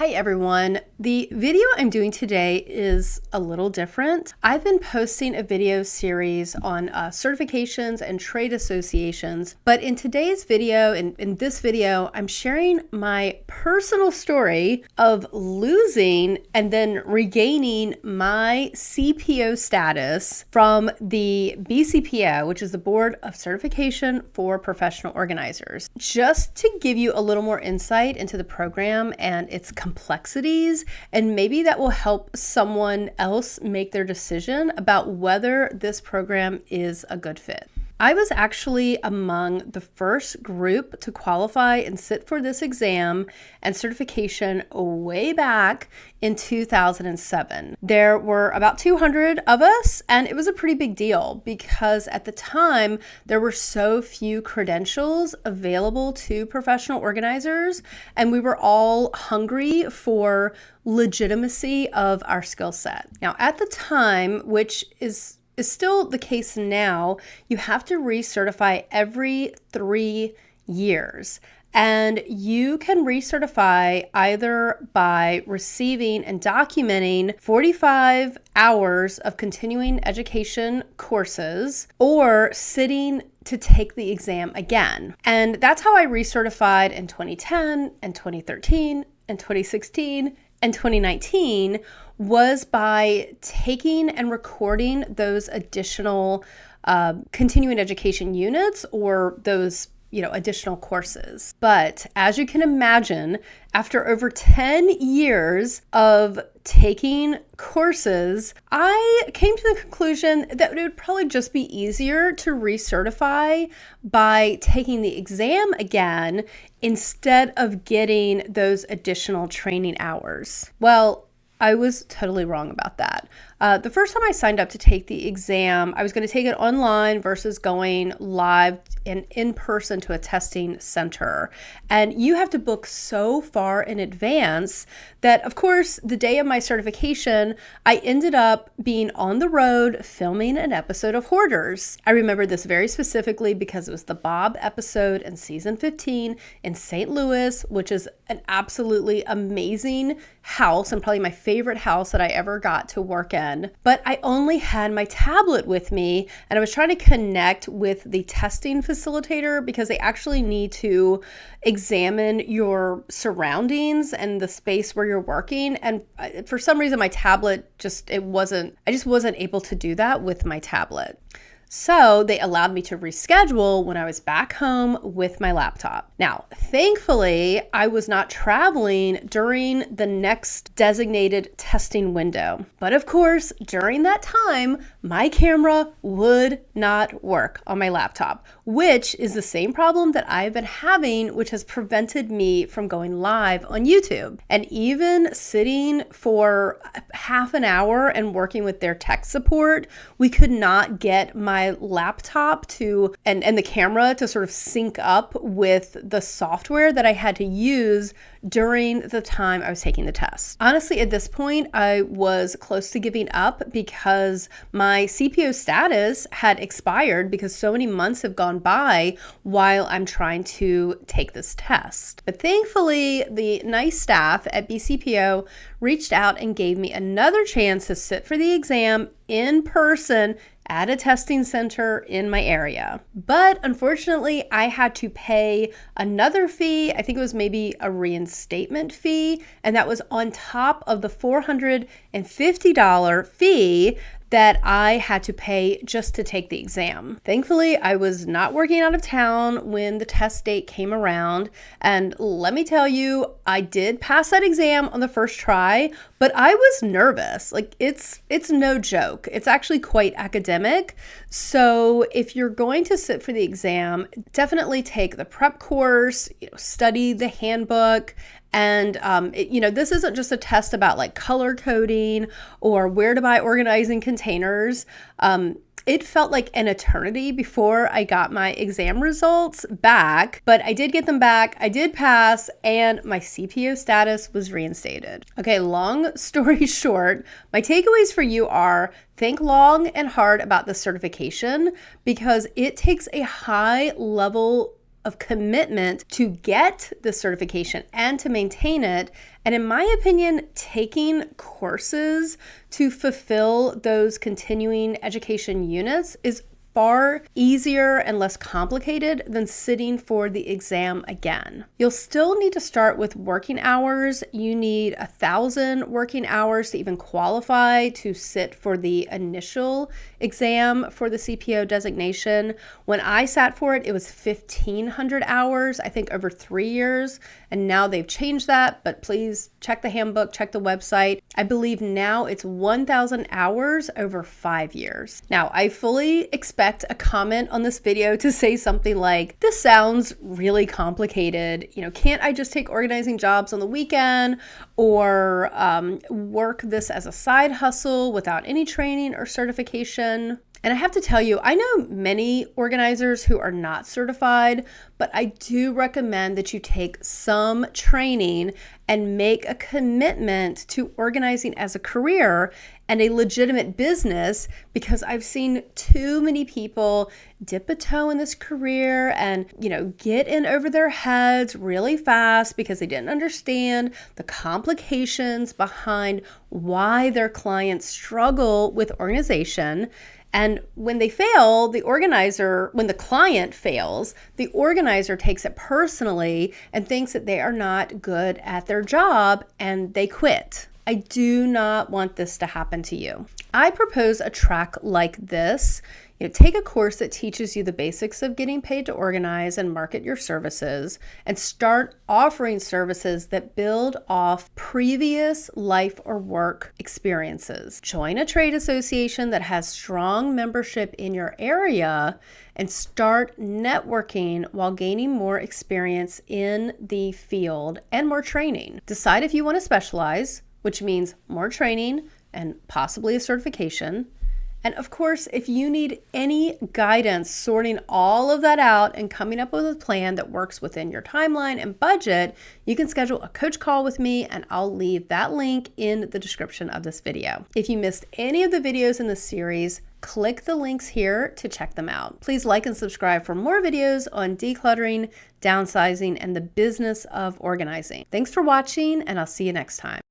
Hi everyone. The video I'm doing today is a little different. I've been posting a video series on certifications and trade associations, but in today's video, in this video, I'm sharing my personal story of losing and then regaining my CPO status from the BCPO, which is the Board of Certification for Professional Organizers. Just to give you a little more insight into the program and its complexities, and maybe that will help someone else make their decision about whether this program is a good fit. I was actually among the first group to qualify and sit for this exam and certification way back in 2007. There were about 200 of us, and it was a pretty big deal because at the time there were so few credentials available to professional organizers, and we were all hungry for legitimacy of our skill set. Now, at the time, which is still the case now, you have to recertify every 3 years. And you can recertify either by receiving and documenting 45 hours of continuing education courses or sitting to take the exam again. And that's how I recertified in 2010 and 2013 and 2016 and 2019 was by taking and recording those additional continuing education units or those additional courses. But as you can imagine, after over 10 years of taking courses, I came to the conclusion that it would probably just be easier to recertify by taking the exam again instead of getting those additional training hours. Well, I was totally wrong about that. The first time I signed up to take the exam, I was going to take it online versus going live and in person to a testing center. And you have to book so far in advance that, of course, the day of my certification, I ended up being on the road filming an episode of Hoarders. I remember this very specifically because it was the Bob episode in season 15 in St. Louis, which is an absolutely amazing house and probably my favorite house that I ever got to work in. But I only had my tablet with me, and I was trying to connect with the testing facilitator because they actually need to examine your surroundings and the space where you're working. And for some reason, my tablet I just wasn't able to do that with my tablet. So they allowed me to reschedule when I was back home with my laptop. Now, thankfully, I was not traveling during the next designated testing window. But of course, during that time, my camera would not work on my laptop, which is the same problem that I've been having, which has prevented me from going live on YouTube. And even sitting for half an hour and working with their tech support, we could not get my laptop and the camera to sort of sync up with the software that I had to use during the time I was taking the test. Honestly, at this point, I was close to giving up because my CPO status had expired because so many months have gone by while I'm trying to take this test. But thankfully, the nice staff at BCPO reached out and gave me another chance to sit for the exam in person at a testing center in my area. But unfortunately, I had to pay another fee. I think it was maybe a reinstatement fee, and that was on top of the $450 fee that I had to pay just to take the exam. Thankfully, I was not working out of town when the test date came around. And let me tell you, I did pass that exam on the first try, but I was nervous. Like it's no joke. It's actually quite academic. So if you're going to sit for the exam, definitely take the prep course, study the handbook. And, this isn't just a test about like color coding or where to buy organizing containers. It felt like an eternity before I got my exam results back, but I did get them back. I did pass, and my CPO status was reinstated. Okay, long story short, my takeaways for you are think long and hard about the certification because it takes a high level of commitment to get the certification and to maintain it. And in my opinion, taking courses to fulfill those continuing education units is far easier and less complicated than sitting for the exam again. You'll still need to start with working hours. You need 1,000 working hours to even qualify to sit for the initial exam for the CPO designation. When I sat for it, it was 1,500 hours, I think over 3 years. And now they've changed that, but please check the handbook, check the website. I believe now it's 1,000 hours over 5 years. Now, I fully expect a comment on this video to say something like, this sounds really complicated. Can't I just take organizing jobs on the weekend or work this as a side hustle without any training or certification? And I have to tell you, I know many organizers who are not certified, but I do recommend that you take some training and make a commitment to organizing as a career and a legitimate business, because I've seen too many people dip a toe in this career and, get in over their heads really fast because they didn't understand the complications behind why their clients struggle with organization. And when they fail, when the client fails, the organizer takes it personally and thinks that they are not good at their job and they quit. I do not want this to happen to you. I propose a track like this. Take a course that teaches you the basics of getting paid to organize and market your services, and start offering services that build off previous life or work experiences. Join a trade association that has strong membership in your area and start networking while gaining more experience in the field and more training. Decide if you want to specialize, which means more training and possibly a certification. And of course, if you need any guidance sorting all of that out and coming up with a plan that works within your timeline and budget, you can schedule a coach call with me, and I'll leave that link in the description of this video. If you missed any of the videos in this series, click the links here to check them out. Please like and subscribe for more videos on decluttering, downsizing, and the business of organizing. Thanks for watching, and I'll see you next time.